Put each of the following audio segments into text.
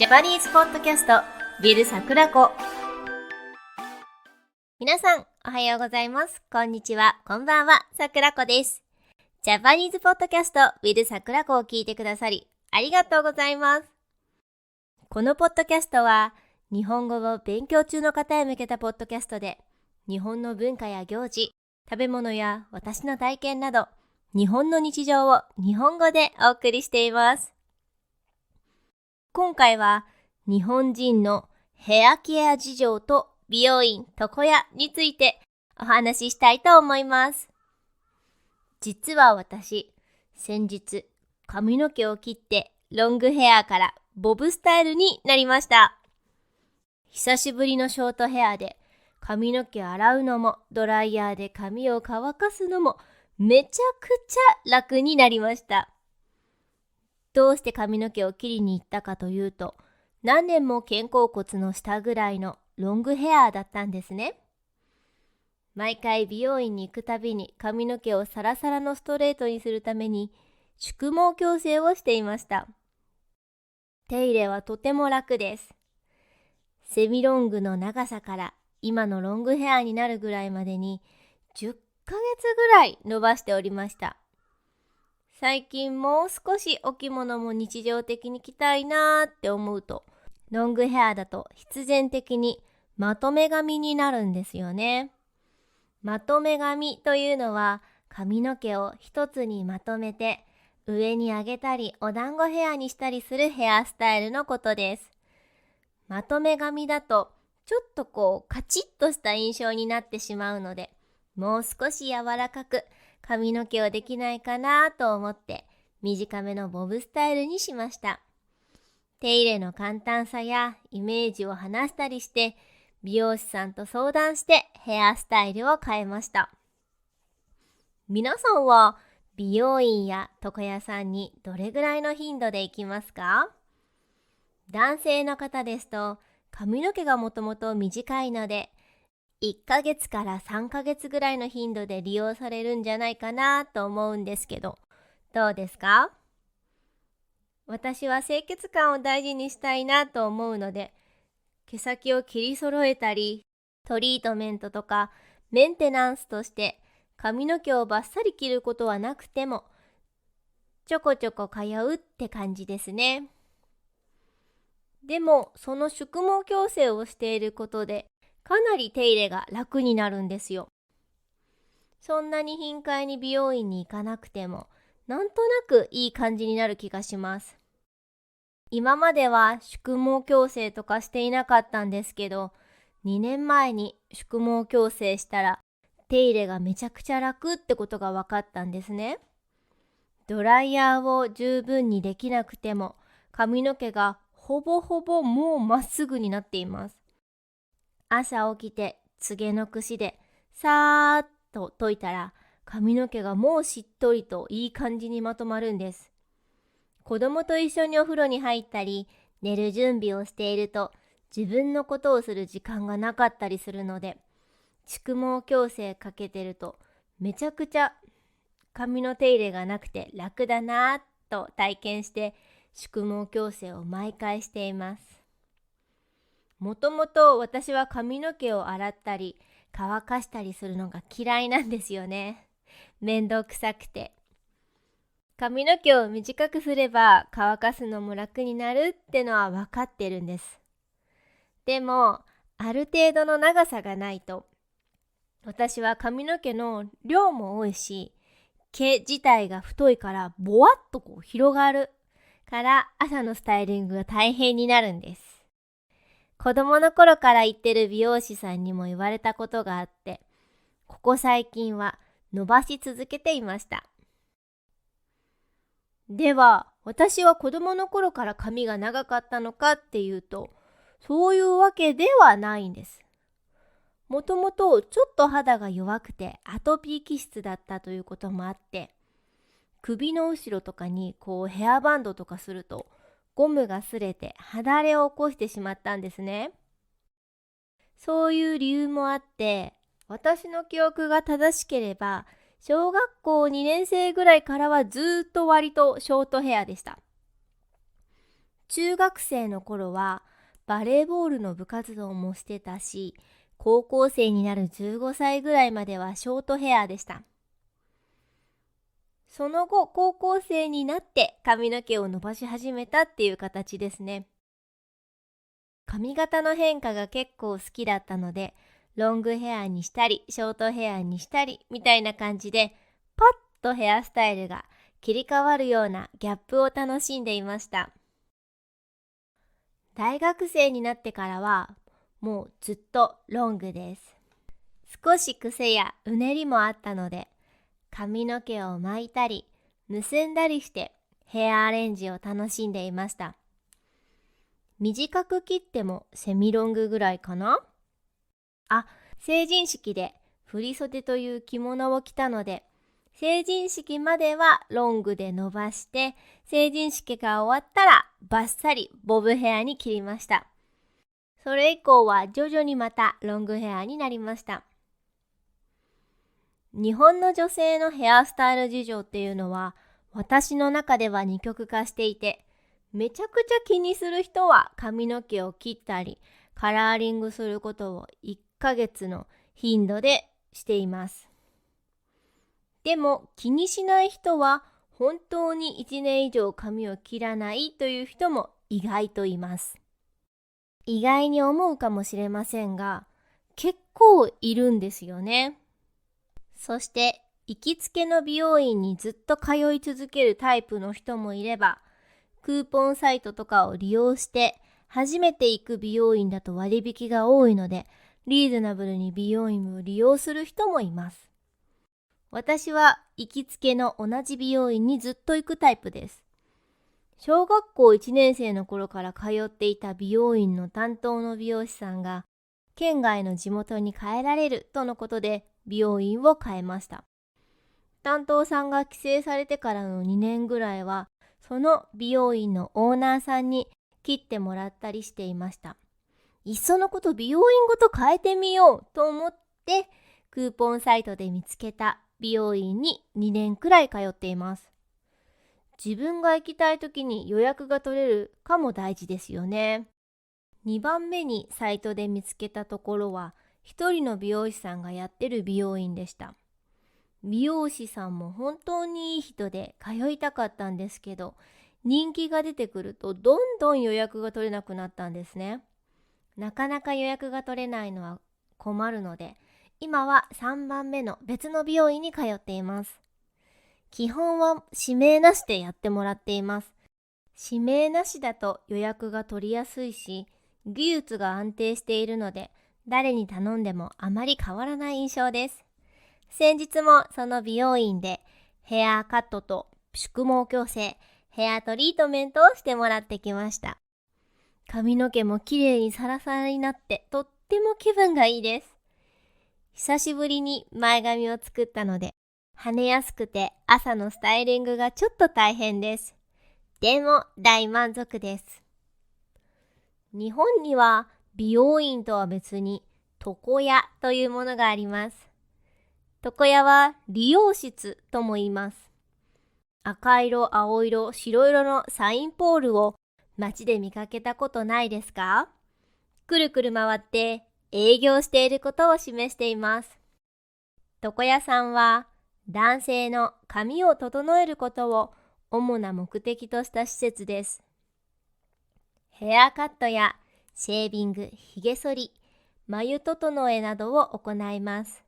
ジャパニーズポッドキャストビル桜子。皆さんおはようございます。こんにちは、こんばんは、桜子です。ジャパニーズポッドキャストビル桜子を聞いてくださりありがとうございます。このポッドキャストは日本語を勉強中の方へ向けたポッドキャストで、日本の文化や行事、食べ物や私の体験など日本の日常を日本語でお送りしています。今回は日本人のヘアケア事情と美容院床屋についてお話ししたいと思います。実は私、先日髪の毛を切ってロングヘアからボブスタイルになりました。久しぶりのショートヘアで髪の毛洗うのもドライヤーで髪を乾かすのもめちゃくちゃ楽になりました。どうして髪の毛を切りに行ったかというと、何年も肩甲骨の下ぐらいのロングヘアだったんですね。毎回美容院に行くたびに髪の毛をサラサラのストレートにするために宿毛矯正をしていました。手入れはとても楽です。セミロングの長さから今のロングヘアになるぐらいまでに10ヶ月ぐらい伸ばしておりました。最近もう少しお着物も日常的に着たいなーって思うと、ロングヘアだと必然的にまとめ髪になるんですよね。まとめ髪というのは髪の毛を一つにまとめて上に上げたりお団子ヘアにしたりするヘアスタイルのことです。まとめ髪だとちょっとカチッとした印象になってしまうので、もう少し柔らかく髪の毛をできないかなと思って短めのボブスタイルにしました。手入れの簡単さやイメージを話したりして美容師さんと相談してヘアスタイルを変えました。皆さんは美容院や床屋さんにどれぐらいの頻度で行きますか？男性の方ですと髪の毛がもともと短いので1ヶ月から3ヶ月ぐらいの頻度で利用されるんじゃないかなと思うんですけど、どうですか？私は清潔感を大事にしたいなと思うので、毛先を切り揃えたり、トリートメントとかメンテナンスとして髪の毛をバッサリ切ることはなくても、ちょこちょこ通うって感じですね。でも、その宿毛矯正をしていることで、かなり手入れが楽になるんですよ。そんなに頻回に美容院に行かなくても、なんとなくいい感じになる気がします。今までは宿毛矯正とかしていなかったんですけど、2年前に宿毛矯正したら手入れがめちゃくちゃ楽ってことが分かったんですね。ドライヤーを十分にできなくても髪の毛がほぼほぼもうまっすぐになっています。朝起きてつげの櫛でさーっと解いたら髪の毛がもうしっとりといい感じにまとまるんです。子供と一緒にお風呂に入ったり寝る準備をしていると自分のことをする時間がなかったりするので、宿毛矯正かけてるとめちゃくちゃ髪の手入れがなくて楽だなぁと体験して宿毛矯正を毎回しています。もともと私は髪の毛を洗ったり乾かしたりするのが嫌いなんですよね。めんどくさくて。髪の毛を短くすれば乾かすのも楽になるってのは分かってるんです。でもある程度の長さがないと、私は髪の毛の量も多いし毛自体が太いからボワッと広がるから朝のスタイリングが大変になるんです。子供の頃から行ってる美容師さんにも言われたことがあって、ここ最近は伸ばし続けていました。では、私は子供の頃から髪が長かったのかっていうと、そういうわけではないんです。もともとちょっと肌が弱くてアトピー気質だったということもあって、首の後ろとかにヘアバンドとかするとゴムが擦れて肌荒れを起こしてしまったんですね。そういう理由もあって、私の記憶が正しければ小学校2年生ぐらいからはずっと割とショートヘアでした。中学生の頃はバレーボールの部活動もしてたし、高校生になる15歳ぐらいまではショートヘアでした。その後、高校生になって髪の毛を伸ばし始めたっていう形ですね。髪型の変化が結構好きだったので、ロングヘアにしたり、ショートヘアにしたり、みたいな感じで、パッとヘアスタイルが切り替わるようなギャップを楽しんでいました。大学生になってからは、もうずっとロングです。少し癖やうねりもあったので、髪の毛を巻いたり、結んだりしてヘアアレンジを楽しんでいました。短く切ってもセミロングぐらいかな？成人式で振り袖という着物を着たので、成人式まではロングで伸ばして、成人式が終わったらバッサリボブヘアに切りました。それ以降は徐々にまたロングヘアになりました。日本の女性のヘアスタイル事情っていうのは、私の中では二極化していて、めちゃくちゃ気にする人は髪の毛を切ったり、カラーリングすることを1ヶ月の頻度でしています。でも気にしない人は本当に1年以上髪を切らないという人も意外といます。意外に思うかもしれませんが、結構いるんですよね。そして行きつけの美容院にずっと通い続けるタイプの人もいれば、クーポンサイトとかを利用して初めて行く美容院だと割引が多いので、リーズナブルに美容院を利用する人もいます。私は行きつけの同じ美容院にずっと行くタイプです。小学校1年生の頃から通っていた美容院の担当の美容師さんが、県外の地元に帰られるとのことで美容院を変えました。担当さんが帰省されてからの2年ぐらいは、その美容院のオーナーさんに切ってもらったりしていました。いっそのこと美容院ごと変えてみようと思って、クーポンサイトで見つけた美容院に2年くらい通っています。自分が行きたい時に予約が取れるかも大事ですよね。2番目にサイトで見つけたところは、一人の美容師さんがやってる美容院でした。美容師さんも本当にいい人で通いたかったんですけど、人気が出てくるとどんどん予約が取れなくなったんですね。なかなか予約が取れないのは困るので、今は3番目の別の美容院に通っています。基本は指名なしでやってもらっています。指名なしだと予約が取りやすいし、技術が安定しているので、誰に頼んでもあまり変わらない印象です。先日もその美容院でヘアカットと宿毛矯正、ヘアトリートメントをしてもらってきました。髪の毛もきれいにサラサラになってとっても気分がいいです。久しぶりに前髪を作ったので、跳ねやすくて朝のスタイリングがちょっと大変です。でも大満足です。日本には美容院とは別に床屋というものがあります。床屋は理容室とも言います。赤色、青色、白色のサインポールを街で見かけたことないですか？くるくる回って営業していることを示しています。床屋さんは男性の髪を整えることを主な目的とした施設です。ヘアカットやシェービング、ひげ剃り、眉整えなどを行います。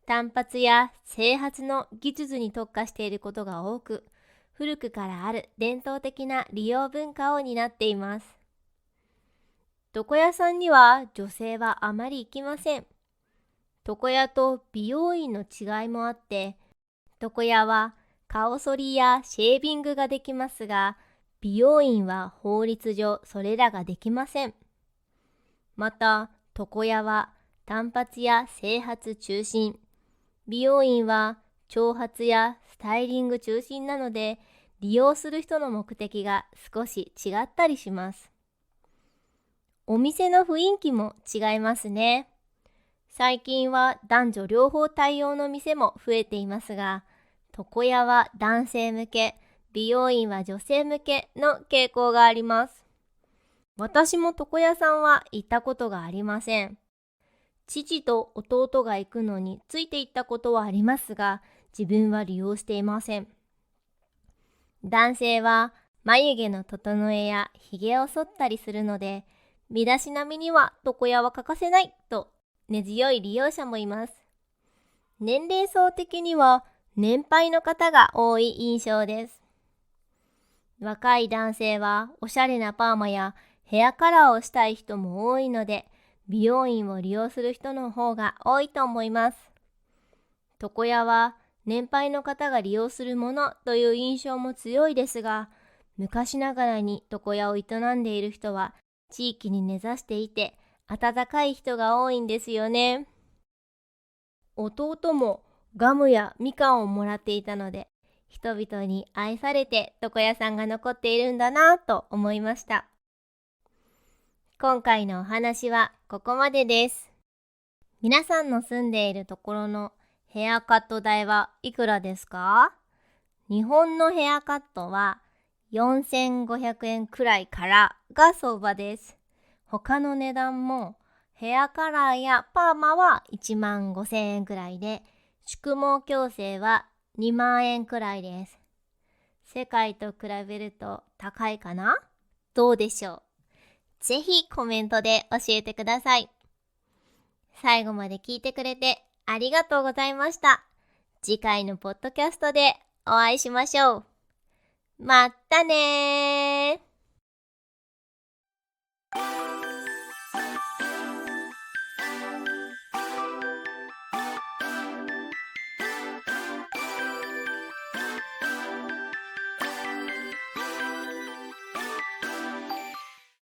単発や整髪の技術に特化していることが多く、古くからある伝統的な利用文化を担っています。床屋さんには女性はあまり行きません。床屋と美容院の違いもあって、床屋は顔剃りやシェービングができますが、美容院は法律上それらができません。また、床屋は単発や整髪中心、美容院は長髪やスタイリング中心なので、利用する人の目的が少し違ったりします。お店の雰囲気も違いますね。最近は男女両方対応の店も増えていますが、床屋は男性向け、美容院は女性向けの傾向があります。私も床屋さんは行ったことがありません。父と弟が行くのについて行ったことはありますが、自分は利用していません。男性は眉毛の整えや髭を剃ったりするので、身だしなみには床屋は欠かせないと根強い利用者もいます。年齢層的には年配の方が多い印象です。若い男性はおしゃれなパーマやヘアカラーをしたい人も多いので、美容院を利用する人の方が多いと思います。床屋は年配の方が利用するものという印象も強いですが、昔ながらに床屋を営んでいる人は地域に根ざしていて、温かい人が多いんですよね。弟もガムやみかんをもらっていたので、人々に愛されて床屋さんが残っているんだなぁと思いました。今回のお話はここまでです。皆さんの住んでいるところのヘアカット代はいくらですか？日本のヘアカットは4500円くらいからが相場です。他の値段もヘアカラーやパーマは1万5000円くらいで、宿毛矯正は2万円くらいです。世界と比べると高いかな？どうでしょう？ぜひコメントで教えてください。最後まで聞いてくれてありがとうございました。次回のポッドキャストでお会いしましょう。まったねー。